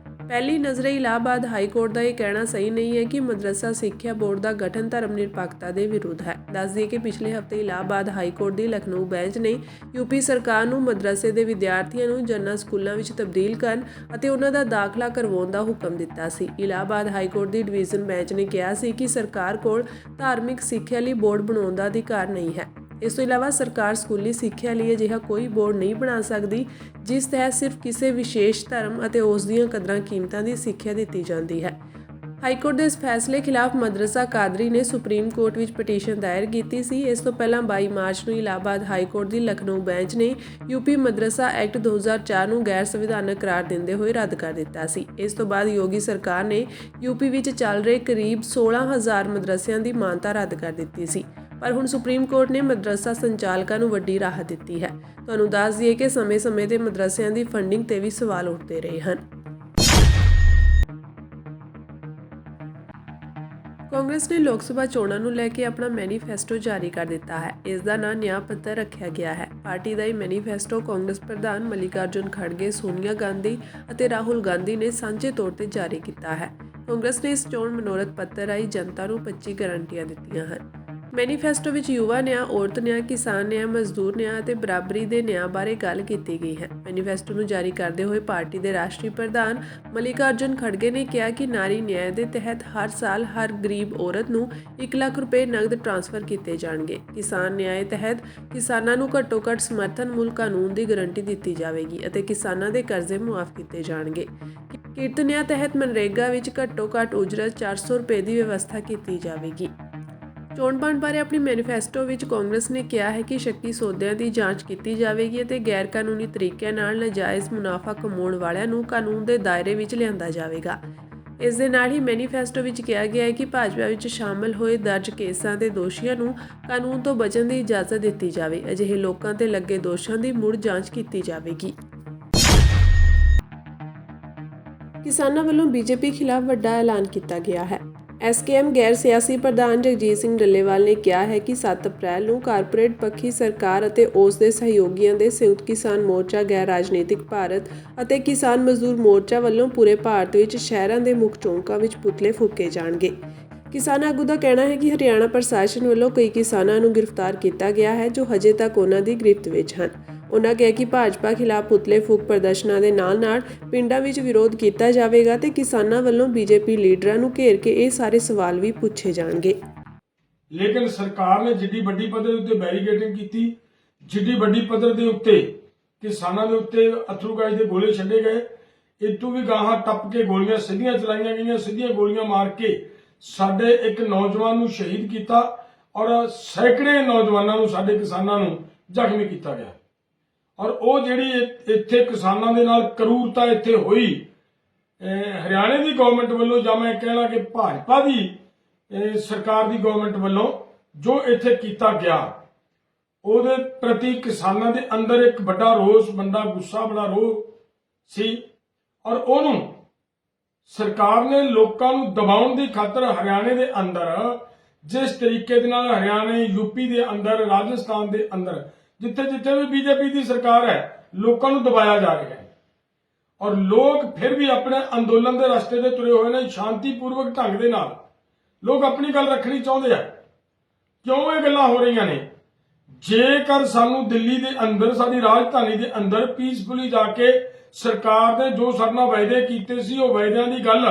ਪਹਿਲੀ ਨਜ਼ਰੇ ਇਲਾਹਾਬਾਦ ਹਾਈ ਕੋਰਟ ਦਾ ਇਹ ਕਹਿਣਾ ਸਹੀ ਨਹੀਂ ਹੈ ਕਿ ਮਦਰਸਾ ਸਿੱਖਿਆ ਬੋਰਡ ਦਾ ਗਠਨ ਧਰਮ ਨਿਰਪੱਖਤਾ ਦੇ ਵਿਰੁੱਧ ਹੈ। ਦੱਸ ਦਈਏ ਕਿ ਪਿਛਲੇ ਹਫ਼ਤੇ ਇਲਾਹਾਬਾਦ ਹਾਈ ਕੋਰਟ ਦੀ ਲਖਨਊ ਬੈਂਚ ਨੇ UP ਸਰਕਾਰ ਨੂੰ ਮਦਰਸੇ ਦੇ ਵਿਦਿਆਰਥੀਆਂ ਨੂੰ ਜਨਰਲ ਸਕੂਲਾਂ ਵਿੱਚ ਤਬਦੀਲ ਕਰਨ ਅਤੇ ਉਹਨਾਂ ਦਾ ਦਾਖਲਾ ਕਰਵਾਉਣ ਦਾ ਹੁਕਮ ਦਿੱਤਾ ਸੀ। ਇਲਾਹਾਬਾਦ ਹਾਈ ਕੋਰਟ ਦੀ ਡਿਵੀਜ਼ਨ ਬੈਂਚ ਨੇ ਕਿਹਾ ਸੀ ਕਿ ਸਰਕਾਰ ਕੋਲ ਧਾਰਮਿਕ ਸਿੱਖਿਆ ਲਈ ਬੋਰਡ ਬਣਾਉਣ ਦਾ ਅਧਿਕਾਰ ਨਹੀਂ ਹੈ। ਇਸ ਤੋਂ ਇਲਾਵਾ ਸਰਕਾਰ ਸਕੂਲੀ ਸਿੱਖਿਆ ਲਈ ਅਜਿਹਾ ਕੋਈ ਬੋਰਡ ਨਹੀਂ ਬਣਾ ਸਕਦੀ ਜਿਸ ਤਹਿਤ ਸਿਰਫ ਕਿਸੇ ਵਿਸ਼ੇਸ਼ ਧਰਮ ਅਤੇ ਉਸ ਦੀਆਂ ਕਦਰਾਂ ਕੀਮਤਾਂ ਦੀ ਸਿੱਖਿਆ ਦਿੱਤੀ ਜਾਂਦੀ ਹੈ। ਹਾਈ ਕੋਰਟ ਦੇ ਇਸ ਫੈਸਲੇ ਖਿਲਾਫ ਮਦਰਸਾ ਕਾਦਰੀ ਨੇ ਸੁਪਰੀਮ ਕੋਰਟ ਵਿੱਚ ਪਟੀਸ਼ਨ ਦਾਇਰ ਕੀਤੀ ਸੀ। ਇਸ ਤੋਂ ਪਹਿਲਾਂ 22 ਮਾਰਚ ਨੂੰ ਇਲਾਹਾਬਾਦ ਹਾਈ ਕੋਰਟ ਦੀ ਲਖਨਊ ਬੈਂਚ ਨੇ UP ਮਦਰਸਾ ਐਕਟ 2004 ਨੂੰ ਗੈਰ ਸੰਵਿਧਾਨਕ ਕਰਾਰ ਦਿੰਦੇ ਹੋਏ ਰੱਦ ਕਰ ਦਿੱਤਾ ਸੀ। ਇਸ ਤੋਂ ਬਾਅਦ ਯੋਗੀ ਸਰਕਾਰ ਨੇ UP ਵਿੱਚ ਚੱਲ ਰਹੇ ਕਰੀਬ 16,000 ਮਦਰਸਿਆਂ ਦੀ ਮਾਨਤਾ ਰੱਦ ਕਰ ਦਿੱਤੀ ਸੀ। ਪਰ ਹੁਣ ਸੁਪਰੀਮ ਕੋਰਟ ਨੇ ਮਦਰਸਾ ਸੰਚਾਲਕਾਂ ਨੂੰ ਵੱਡੀ ਰਾਹਤ ਦਿੱਤੀ ਹੈ। ਤੁਹਾਨੂੰ ਦੱਸ ਦਈਏ ਕਿ ਸਮੇਂ-ਸਮੇਂ ਤੇ ਮਦਰਸਿਆਂ ਦੀ ਫੰਡਿੰਗ ਤੇ ਵੀ ਸਵਾਲ ਉੱਠਦੇ ਰਹੇ ਹਨ। ਕਾਂਗਰਸ ਨੇ ਲੋਕ ਸਭਾ ਚੋਣਾਂ ਨੂੰ ਲੈ ਕੇ ਆਪਣਾ ਮੈਨੀਫੈਸਟੋ ਜਾਰੀ ਕਰ ਦਿੱਤਾ ਹੈ। ਇਸ ਦਾ ਨਾਂ ਨਿਆਂ ਪੱਤਰ ਰੱਖਿਆ ਗਿਆ ਹੈ। ਪਾਰਟੀ ਦਾ ਇਹ ਮੈਨੀਫੈਸਟੋ ਕਾਂਗਰਸ ਪ੍ਰਧਾਨ ਮੱਲਿਕਾਰਜੁਨ ਖੜਗੇ, ਸੋਨੀਆ ਗਾਂਧੀ ਅਤੇ ਰਾਹੁਲ ਗਾਂਧੀ ਨੇ ਸਾਂਝੇ ਤੌਰ ਤੇ ਜਾਰੀ ਕੀਤਾ ਹੈ। ਕਾਂਗਰਸ ਨੇ ਇਸ ਚੋਣ ਮਨੋਰਥ ਪੱਤਰ ਰਾਹੀਂ ਜਨਤਾ ਨੂੰ 25 ਗਾਰੰਟੀਆਂ ਦਿੱਤੀਆਂ ਹਨ। ਮੈਨੀਫੈਸਟੋ ਵਿੱਚ ਯੁਵਾ ਨਿਆਂ, ਔਰਤ ਨਿਆਂ, ਕਿਸਾਨ ਨਿਆਂ, ਮਜ਼ਦੂਰ ਨਿਆਂ ਅਤੇ ਬਰਾਬਰੀ ਦੇ ਨਿਆਂ ਬਾਰੇ ਗੱਲ ਕੀਤੀ ਗਈ ਹੈ। ਮੈਨੀਫੈਸਟੋ ਨੂੰ ਜਾਰੀ ਕਰਦੇ ਹੋਏ ਪਾਰਟੀ ਦੇ ਰਾਸ਼ਟਰੀ ਪ੍ਰਧਾਨ ਮੱਲਿਕਾਰਜੁਨ ਖੜਗੇ ਨੇ ਕਿਹਾ ਕਿ ਨਾਰੀ ਨਿਆਂ ਦੇ ਤਹਿਤ ਹਰ ਸਾਲ ਹਰ ਗਰੀਬ ਔਰਤ ਨੂੰ 1 ਲੱਖ ਰੁਪਏ ਨਕਦ ਟ੍ਰਾਂਸਫਰ ਕੀਤੇ ਜਾਣਗੇ। ਕਿਸਾਨ ਨਿਆਂ ਤਹਿਤ ਕਿਸਾਨਾਂ ਨੂੰ ਘੱਟੋ-ਘੱਟ ਸਮਰਥਨ ਮੁੱਲ ਕਾਨੂੰਨ ਦੀ ਗਾਰੰਟੀ ਦਿੱਤੀ ਜਾਵੇਗੀ ਅਤੇ ਕਿਸਾਨਾਂ ਦੇ ਕਰਜ਼ੇ ਮੁਆਫ ਕੀਤੇ ਜਾਣਗੇ। ਕਿਰਤ ਨਿਆਂ ਤਹਿਤ ਮਨਰੇਗਾ ਵਿੱਚ ਘੱਟੋ-ਘੱਟ ਉਜਰਤ 400 ਰੁਪਏ ਦੀ ਵਿਵਸਥਾ ਕੀਤੀ ਜਾਵੇਗੀ। ਚੋਣ ਵੰਡ ਬਾਰੇ ਆਪਣੀ ਮੈਨੀਫੈਸਟੋ ਵਿੱਚ ਕਾਂਗਰਸ ਨੇ ਕਿਹਾ ਹੈ ਕਿ ਸ਼ੱਕੀ ਸੌਦਿਆਂ ਦੀ ਜਾਂਚ ਕੀਤੀ ਜਾਵੇਗੀ ਅਤੇ ਗੈਰ ਕਾਨੂੰਨੀ ਤਰੀਕਿਆਂ ਨਾਲ ਨਾਜਾਇਜ਼ ਮੁਨਾਫਾ ਕਮਾਉਣ ਵਾਲਿਆਂ ਨੂੰ ਕਾਨੂੰਨ ਦੇ ਦਾਇਰੇ ਵਿੱਚ ਲਿਆਂਦਾ ਜਾਵੇਗਾ। ਇਸ ਦੇ ਨਾਲ ਹੀ ਮੈਨੀਫੈਸਟੋ ਵਿੱਚ ਕਿਹਾ ਗਿਆ ਹੈ ਕਿ ਭਾਜਪਾ ਵਿੱਚ ਸ਼ਾਮਲ ਹੋਏ ਦਰਜ ਕੇਸਾਂ ਦੇ ਦੋਸ਼ੀਆਂ ਨੂੰ ਕਾਨੂੰਨ ਤੋਂ ਬਚਣ ਦੀ ਇਜਾਜ਼ਤ ਦਿੱਤੀ ਜਾਵੇ। ਅਜਿਹੇ ਲੋਕਾਂ ਤੇ ਲੱਗੇ ਦੋਸ਼ਾਂ ਦੀ ਮੁੜ ਜਾਂਚ ਕੀਤੀ ਜਾਵੇਗੀ। ਕਿਸਾਨਾਂ ਵੱਲੋਂ BJP ਖਿਲਾਫ ਵੱਡਾ ਐਲਾਨ ਕੀਤਾ ਗਿਆ ਹੈ। SKM ਗੈਰ ਸਿਆਸੀ ਪ੍ਰਧਾਨ ਜਗਜੀਤ ਸਿੰਘ ਡੱਲੇਵਾਲ ਨੇ ਕਿਹਾ ਹੈ ਕਿ 7 ਅਪ੍ਰੈਲ ਨੂੰ ਕਾਰਪੋਰੇਟ ਪੱਖੀ ਸਰਕਾਰ ਅਤੇ ਉਸ ਦੇ ਸਹਿਯੋਗੀਆਂ ਦੇ ਸੰਯੁਕਤ ਕਿਸਾਨ ਮੋਰਚਾ, ਗੈਰ ਰਾਜਨੀਤਿਕ ਭਾਰਤ ਅਤੇ ਕਿਸਾਨ ਮਜ਼ਦੂਰ ਮੋਰਚਾ ਵੱਲੋਂ ਪੂਰੇ ਭਾਰਤ ਵਿੱਚ ਸ਼ਹਿਰਾਂ ਦੇ ਮੁੱਖ ਚੌਂਕਾਂ ਵਿੱਚ ਪੁਤਲੇ ਫੂਕੇ ਜਾਣਗੇ। ਕਿਸਾਨ ਆਗੂ ਦਾ ਕਹਿਣਾ ਹੈ ਕਿ ਹਰਿਆਣਾ ਪ੍ਰਸ਼ਾਸਨ ਵੱਲੋਂ ਕਈ ਕਿਸਾਨਾਂ ਨੂੰ ਗ੍ਰਿਫਤਾਰ ਕੀਤਾ ਗਿਆ ਹੈ ਜੋ ਹਜੇ ਤੱਕ ਉਹਨਾਂ ਦੀ ਗ੍ਰਿਫਤ ਵਿੱਚ ਹਨ। ਉਨ੍ਹਾਂ ਕਿਹਾ ਕਿ ਭਾਜਪਾ ਖਿਲਾਫ ਪੁਤਲੇ ਫੂਕ ਪ੍ਰਦਰਸ਼ਨਾਂ ਦੇ ਨਾਲ-ਨਾਲ ਪਿੰਡਾਂ ਵਿੱਚ ਵਿਰੋਧ ਕੀਤਾ ਜਾਵੇਗਾ ਤੇ ਕਿਸਾਨਾਂ ਵੱਲੋਂ BJP ਲੀਡਰਾਂ ਨੂੰ ਘੇਰ ਕੇ ਇਹ ਸਾਰੇ ਸਵਾਲ ਵੀ ਪੁੱਛੇ ਜਾਣਗੇ। ਲੇਕਿਨ ਸਰਕਾਰ ਨੇ ਜਿੱਡੀ ਵੱਡੀ ਪੱਧਰ ਉੱਤੇ ਬੈਰੀਕੇਡਿੰਗ ਕੀਤੀ, ਜਿੱਡੀ ਵੱਡੀ ਪੱਧਰ ਦੇ ਉੱਤੇ ਕਿਸਾਨਾਂ ਦੇ ਉੱਤੇ ਅਥਰੂ ਗੈਸ ਦੇ ਗੋਲੇ ਛੱਡੇ ਗਏ, ਇਤੋਂ ਵੀ ਗਾਹਾਂ ਟੱਪ ਕੇ ਗੋਲੀਆਂ ਸਿੱਧੀਆਂ ਚਲਾਈਆਂ ਗਈਆਂ, ਸਿੱਧੀਆਂ ਗੋਲੀਆਂ ਮਾਰ ਕੇ ਸਾਡੇ ਇੱਕ ਨੌਜਵਾਨ ਨੂੰ ਸ਼ਹੀਦ ਕੀਤਾ ਔਰ ਸੈਂਕੜੇ ਨੌਜਵਾਨਾਂ ਨੂੰ, ਸਾਡੇ ਕਿਸਾਨਾਂ ਨੂੰ ਜ਼ਖਮੀ ਕੀਤਾ ਗਿਆ। ਔਰ ਉਹ ਜਿਹੜੀ ਇੱਥੇ ਕਿਸਾਨਾਂ ਦੇ ਨਾਲ ਕਰੂਰਤਾ ਇੱਥੇ ਹੋਈ ਹਰਿਆਣੇ ਦੀ ਗਵਰਨਮੈਂਟ ਵੱਲੋਂ, ਜਾਂ ਮੈਂ ਕਹਿਣਾ ਕਿ ਭਾਜਪਾ ਦੀ ਸਰਕਾਰ ਦੀ ਗਵਰਨਮੈਂਟ ਵੱਲੋਂ ਜੋ ਇੱਥੇ ਕੀਤਾ ਗਿਆ, ਉਹਦੇ ਪ੍ਰਤੀ ਕਿਸਾਨਾਂ ਦੇ ਅੰਦਰ ਇੱਕ ਵੱਡਾ ਰੋਸ, ਬੰਦਾ ਗੁੱਸਾ, ਬੜਾ ਰੋਹ ਸੀ। ਔਰ ਉਹਨੂੰ ਸਰਕਾਰ ਨੇ ਲੋਕਾਂ ਨੂੰ ਦਬਾਉਣ ਦੀ ਖਾਤਰ ਹਰਿਆਣੇ ਦੇ ਅੰਦਰ ਜਿਸ ਤਰੀਕੇ ਦੇ ਨਾਲ ਹਰਿਆਣੇ, ਯੂਪੀ ਦੇ ਅੰਦਰ, ਰਾਜਸਥਾਨ ਦੇ ਅੰਦਰ ਜਿੱਥੇ ਜਿੱਥੇ ਵੀ ਬੀਜੇਪੀ ਦੀ ਸਰਕਾਰ ਹੈ, ਲੋਕਾਂ ਨੂੰ ਦਬਾਇਆ ਜਾ ਰਿਹਾ ਹੈ। ਔਰ ਲੋਕ ਫਿਰ ਵੀ ਆਪਣੇ ਅੰਦੋਲਨ ਦੇ ਰਸਤੇ ਤੇ ਤੁਰੇ ਹੋਏ ਨੇ, ਸ਼ਾਂਤੀਪੂਰਵਕ ਢੰਗ ਦੇ ਨਾਲ ਲੋਕ ਆਪਣੀ ਗੱਲ ਰੱਖਣੀ ਚਾਹੁੰਦੇ ਆ। ਕਿਉਂ ਇਹ ਗੱਲਾਂ ਹੋ ਰਹੀਆਂ ਨੇ? ਜੇਕਰ ਸਾਨੂੰ ਦਿੱਲੀ ਦੇ ਅੰਦਰ, ਸਾਡੀ ਰਾਜਧਾਨੀ ਦੇ ਅੰਦਰ ਪੀਸਫੁਲੀ ਜਾ ਕੇ ਸਰਕਾਰ ਨੇ ਜੋ ਸਾਡੇ ਨਾਲ ਵਾਅਦੇ ਕੀਤੇ ਸੀ, ਉਹ ਵਾਅਦਿਆਂ ਦੀ ਗੱਲ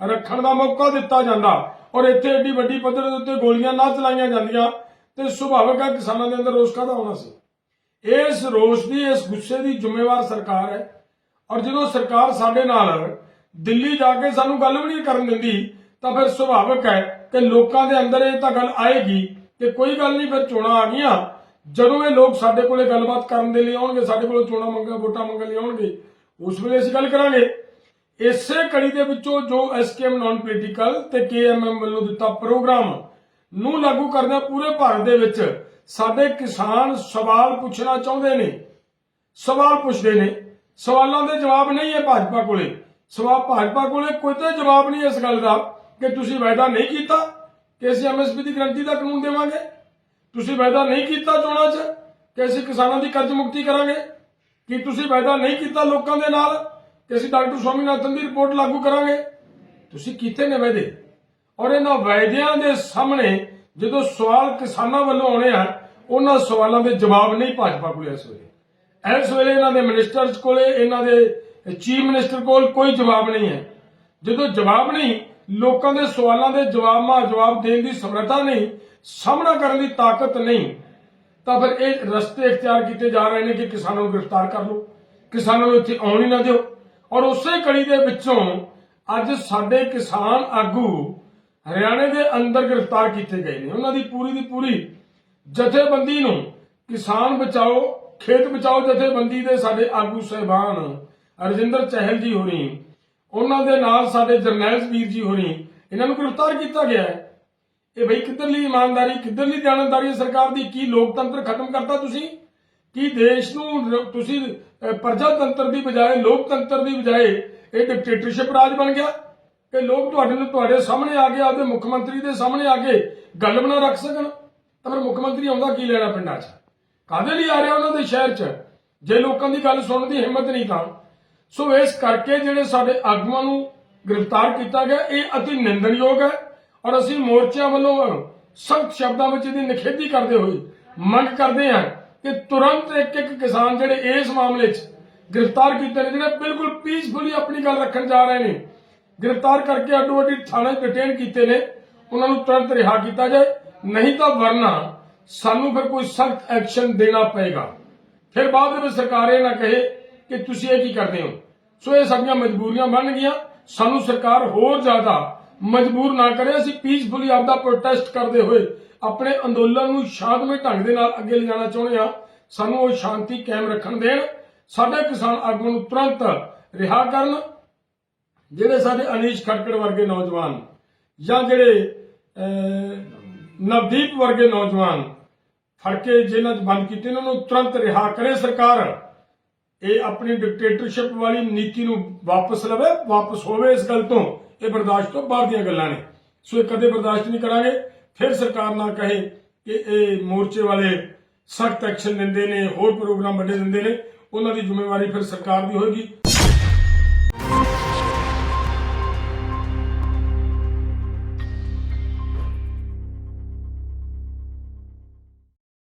ਰੱਖਣ ਦਾ ਮੌਕਾ ਦਿੱਤਾ ਜਾਂਦਾ ਔਰ ਇੱਥੇ ਏਡੀ ਵੱਡੀ ਪੱਧਰ ਦੇ ਉੱਤੇ ਗੋਲੀਆਂ ਨਾ ਚਲਾਈਆਂ ਜਾਂਦੀਆਂ, ਤੇ ਸੁਭਾਵਿਕ ਹੈ ਕਿਸਾਨਾਂ ਦੇ ਅੰਦਰ ਰੋਸ ਕਾਹਦਾ ਹੋਣਾ ਸੀ। ਇਸ ਰੋਸ ਦੀ, ਇਸ ਗੁੱਸੇ ਦੀ ਜ਼ਿੰਮੇਵਾਰ ਸਰਕਾਰ ਹੈ। ਔਰ ਜਦੋਂ ਸਰਕਾਰ ਸਾਡੇ ਨਾਲ ਦਿੱਲੀ ਜਾ ਕੇ ਸਾਨੂੰ ਗੱਲ ਵੀ ਨਹੀਂ ਕਰਨ ਦਿੰਦੀ, ਤਾਂ ਫਿਰ ਸੁਭਾਵਿਕ ਹੈ ਕਿ ਲੋਕਾਂ ਦੇ ਅੰਦਰ ਇਹ ਤਾਂ ਗੱਲ ਆਏਗੀ ਕਿ ਕੋਈ ਗੱਲ ਨਹੀਂ, ਫਿਰ ਚੋਣਾਂ ਆ ਗਈਆਂ, ਜਦੋਂ ਇਹ ਲੋਕ ਸਾਡੇ ਕੋਲੇ ਗੱਲਬਾਤ ਕਰਨ ਦੇ ਲਈ ਆਉਣਗੇ, ਸਾਡੇ ਕੋਲੋਂ ਚੋਣਾਂ ਮੰਗਣ, ਵੋਟਾਂ ਮੰਗਣ ਲਈ ਆਉਣਗੇ, ਉਸ ਵੇਲੇ ਅਸੀਂ ਗੱਲ ਕਰਾਂਗੇ। ਇਸੇ ਕੜੀ ਦੇ ਵਿੱਚੋਂ ਜੋ ਐਸਕੇਐਮ ਨਾਨ ਪੋਲੀਟੀਕਲ ਤੇ ਕੇਐਮਐਮ ਵੱਲੋਂ ਦਿੱਤਾ ਪ੍ਰੋਗਰਾਮ ਨੂੰ ਲਾਗੂ ਕਰਦਿਆਂ ਪੂਰੇ ਭਾਰਤ ਦੇ ਵਿੱਚ ਸਾਡੇ ਕਿਸਾਨ ਸਵਾਲ ਪੁੱਛਣਾ ਚਾਹੁੰਦੇ ਨੇ, ਸਵਾਲ ਪੁੱਛਦੇ ਨੇ। ਸਵਾਲਾਂ ਦੇ ਜਵਾਬ ਨਹੀਂ ਹੈ ਭਾਜਪਾ ਕੋਲੇ। ਭਾਜਪਾ ਕੋਲੇ ਕੋਈ ਤਾਂ ਜਵਾਬ ਨਹੀਂ ਇਸ ਗੱਲ ਦਾ ਕਿ ਤੁਸੀਂ ਵਾਅਦਾ ਨਹੀਂ ਕੀਤਾ ਕਿ ਅਸੀਂ ਐਮਐਸਪੀ ਦੀ ਗਰੰਟੀ ਦਾ ਕਾਨੂੰਨ ਦੇਵਾਂਗੇ, ਤੁਸੀਂ ਵਾਅਦਾ ਨਹੀਂ ਕੀਤਾ ਚੋਣਾਂ 'ਚ ਕਿ ਅਸੀਂ ਕਿਸਾਨਾਂ ਦੀ ਕਰਜ਼ ਮੁਕਤੀ ਕਰਾਂਗੇ, ਕਿ ਤੁਸੀਂ ਵਾਅਦਾ ਨਹੀਂ ਕੀਤਾ ਲੋਕਾਂ ਦੇ ਨਾਲ ਕਿ ਅਸੀਂ ਡਾਕਟਰ ਸਵਾਮੀਨਾਥਨ ਦੀ ਰਿਪੋਰਟ ਲਾਗੂ ਕਰਾਂਗੇ। ਤੁਸੀਂ ਕੀਤੇ ਨੇ ਵਾਅਦੇ, ਔਰ ਇਹਨਾਂ ਵਾਅਦਿਆਂ ਦੇ ਸਾਹਮਣੇ ਜਦੋਂ ਸਵਾਲ ਕਿਸਾਨਾਂ ਵੱਲੋਂ ਆਉਣੇ ਆ, ਉਹਨਾਂ ਸਵਾਲਾਂ ਦੇ ਜਵਾਬ ਨਹੀਂ ਭਾਜਪਾ ਕੋਲ ਇਸ ਵੇਲੇ। ਇਸ ਵੇਲੇ ਇਹਨਾਂ ਦੇ ਮਿਨਿਸਟਰਸ ਕੋਲੇ, ਇਹਨਾਂ ਦੇ ਚੀਫ ਮਿਨਿਸਟਰ ਕੋਲ ਕੋਈ ਜਵਾਬ ਨਹੀਂ ਹੈ। ਜਦੋਂ ਜਵਾਬ ਨਹੀਂ, ਲੋਕਾਂ ਦੇ ਸਵਾਲਾਂ ਦੇ ਜਵਾਬ ਦੇਣ ਦੀ ਸਮਰੱਥਾ ਨਹੀਂ, ਸਾਹਮਣਾ ਕਰਨ ਦੀ ਤਾਕਤ ਨਹੀਂ, ਤਾਂ ਫਿਰ ਇਹ ਰਸਤੇ ਇਖਤਿਆਰ ਕੀਤੇ ਜਾ ਰਹੇ ਨੇ ਕਿ ਕਿਸਾਨਾਂ ਨੂੰ ਗ੍ਰਿਫਤਾਰ ਕਰ ਲਓ, ਕਿਸਾਨਾਂ ਨੂੰ ਇੱਥੇ ਆਉਣ ਹੀ ਨਾ ਦਿਓ। ਔਰ ਉਸੇ ਕੜੀ ਦੇ ਵਿੱਚੋਂ ਅੱਜ ਸਾਡੇ ਕਿਸਾਨ ਆਗੂ ਹਰਿਆਣੇ ਦੇ ਅੰਦਰ ਗ੍ਰਿਫਤਾਰ ਕੀਤੇ ਗਏ ਨੇ। ਉਹਨਾਂ ਦੀ ਪੂਰੀ ਜਥੇਬੰਦੀ ਨੂੰ, ਕਿਸਾਨ ਬਚਾਓ, ਖੇਤ ਬਚਾਓ ਜਥੇਬੰਦੀ ਦੇ ਸਾਡੇ ਆਗੂ ਸਹਿਬਾਨ ਰਜਿੰਦਰ ਚਹਿਲ ਜੀ ਹੋਣੀ, ਉਹਨਾਂ ਦੇ ਨਾਲ ਸਾਡੇ ਜਰਨੈਲ ਵੀਰ ਜੀ ਹੋਣੀ, ਇਹਨਾਂ ਨੂੰ ਗ੍ਰਿਫਤਾਰ ਕੀਤਾ ਗਿਆ ਹੈ। ਇਹ ਬਈ ਕਿੱਧਰਲੀ ਇਮਾਨਦਾਰੀ, ਕਿੱਧਰਲੀ ਦਿਆਨਤਦਾਰੀ ਸਰਕਾਰ ਦੀ? ਕੀ ਲੋਕਤੰਤਰ ਖਤਮ ਕਰਤਾ ਤੁਸੀਂ? ਕੀ ਦੇਸ਼ ਨੂੰ ਤੁਸੀਂ ਪ੍ਰਜਾਤੰਤਰ ਦੀ ਬਜਾਏ, ਲੋਕਤੰਤਰ ਦੀ ਬਜਾਏ ਇਹ ਡਿਕਟੇਟਰਸ਼ਿਪ ਰਾਜ ਬਣ ਗਿਆ ਕਿ ਲੋਕ ਤੁਹਾਡੇ ਸਾਹਮਣੇ ਆ ਕੇ, ਆਪਦੇ ਮੁੱਖ ਮੰਤਰੀ ਦੇ ਸਾਹਮਣੇ ਆ ਕੇ ਗੱਲ ਬਣਾ ਰੱਖ ਸਕਣ? ਤਾਂ ਫਿਰ ਮੁੱਖ ਮੰਤਰੀ ਆਉਂਦਾ ਕੀ ਲੈਣਾ ਪਿੰਡਾਂ 'ਚ? ਕਾਹਦੇ ਲਈ ਆ ਰਿਹਾ ਉਹਨਾਂ ਦੇ ਸ਼ਹਿਰ 'ਚ, ਜੇ ਲੋਕਾਂ ਦੀ ਗੱਲ ਸੁਣਨ ਦੀ ਹਿੰਮਤ ਨਹੀਂ ਤਾਂ? ਸੋ ਇਸ ਕਰਕੇ ਜਿਹੜੇ ਸਾਡੇ ਆਗੂਆਂ ਨੂੰ ਗ੍ਰਿਫਤਾਰ ਕੀਤਾ ਗਿਆ, ਇਹ ਅਤੀ ਨਿੰਦਣਯੋਗ ਹੈ। ਔਰ ਅਸੀਂ ਮੋਰਚਿਆਂ ਵੱਲੋਂ ਸਖਤ ਸ਼ਬਦਾਂ ਵਿੱਚ ਇਹਦੀ ਨਿਖੇਧੀ ਕਰਦੇ ਹੋਏ ਮੰਗ ਕਰਦੇ ਹਾਂ ਕਿ ਤੁਰੰਤ ਇੱਕ ਕਿਸਾਨ ਜਿਹੜੇ ਇਸ ਮਾਮਲੇ 'ਚ ਗ੍ਰਿਫਤਾਰ ਕੀਤੇ ਨੇ, ਜਿਹੜੇ ਬਿਲਕੁਲ ਪੀਸਫੁਲੀ ਆਪਣੀ ਗੱਲ ਰੱਖਣ ਜਾ ਰਹੇ ਨੇ, ਗ੍ਰਿਫਤਾਰ ਕਰਕੇ ਅੱਡੋ-ਅੱਡੀ ਥਾਣੇ ਡਿਟੇਨ ਕੀਤੇ ਨੇ, ਉਹਨਾਂ ਨੂੰ ਤੁਰੰਤ ਰਿਹਾ ਕੀਤਾ ਜਾਏ, ਨਹੀਂ ਤਾਂ ਵਰਨਾ ਸਾਨੂੰ ਫਿਰ ਕੋਈ ਸਖਤ ਐਕਸ਼ਨ ਦੇਣਾ ਪਏਗਾ। ਫਿਰ ਬਾਅਦ ਵਿੱਚ ਸਰਕਾਰ ਇਹ ਨਾ ਕਹੇ ਕਿ ਤੁਸੀਂ ਇਹ ਕੀ ਕਰਦੇ ਹੋ। ਸੋ ਇਹ ਸਾਡੀਆਂ ਮਜਬੂਰੀਆਂ ਬਣ ਗਈਆਂ। ਸਾਨੂੰ ਸਰਕਾਰ ਹੋਰ ਜ਼ਿਆਦਾ ਮਜਬੂਰ ਨਾ ਕਰੇ। ਅਸੀਂ ਪੀਸਫੁਲੀ ਆਪਦਾ ਪ੍ਰੋਟੈਸਟ ਕਰਦੇ ਹੋਏ ਆਪਣੇ ਅੰਦੋਲਨ ਨੂੰ ਸ਼ਾਂਤਮਈ ਢੰਗ ਦੇ ਨਾਲ ਅੱਗੇ ਲਿਜਾਣਾ ਚਾਹੁੰਦੇ ਹਾਂ। ਸਾਨੂੰ ਉਹ ਸ਼ਾਂਤੀ ਕਾਇਮ ਰੱਖਣ ਦੇਣ। ਸਾਡੇ ਕਿਸਾਨ ਆਗੂਆਂ ਨੂੰ ਤੁਰੰਤ ਰਿਹਾ ਕਰਨ। ਜਿਹੜੇ ਸਾਡੇ ਅਨੀਸ਼ ਖਟਕੜ ਵਰਗੇ ਨੌਜਵਾਨ ਜਾਂ ਜਿਹੜੇ ਨਵਦੀਪ ਵਰਗੇ ਨੌਜਵਾਨ ਫੜ ਕੇ ਜੇਲ੍ਹਾਂ 'ਚ ਬੰਦ ਕੀਤੇ, ਉਹਨਾਂ ਨੂੰ ਤੁਰੰਤ ਰਿਹਾ ਕਰੇ ਸਰਕਾਰ। ਇਹ ਆਪਣੀ ਡਿਕਟੇਟਰਸ਼ਿਪ ਵਾਲੀ ਨੀਤੀ ਨੂੰ ਵਾਪਸ ਲਵੇ, ਵਾਪਸ ਹੋਵੇ ਇਸ ਗੱਲ ਤੋਂ। ਇਹ ਬਰਦਾਸ਼ਤ ਤੋਂ ਬਾਹਰ ਦੀਆਂ ਗੱਲਾਂ ਨੇ। ਸੋ ਇਹ ਕਦੇ ਬਰਦਾਸ਼ਤ ਨਹੀਂ ਕਰਾਂਗੇ। ਫਿਰ ਸਰਕਾਰ ਨਾ ਕਹੇ ਕਿ ਇਹ ਮੋਰਚੇ ਵਾਲੇ ਸਖਤ ਐਕਸ਼ਨ ਲੈਂਦੇ ਨੇ, ਹੋਰ ਪ੍ਰੋਗਰਾਮ ਵੱਡੇ ਦਿੰਦੇ ਨੇ, ਉਹਨਾਂ ਦੀ ਜ਼ਿੰਮੇਵਾਰੀ ਫਿਰ ਸਰਕਾਰ ਦੀ ਹੋਏਗੀ।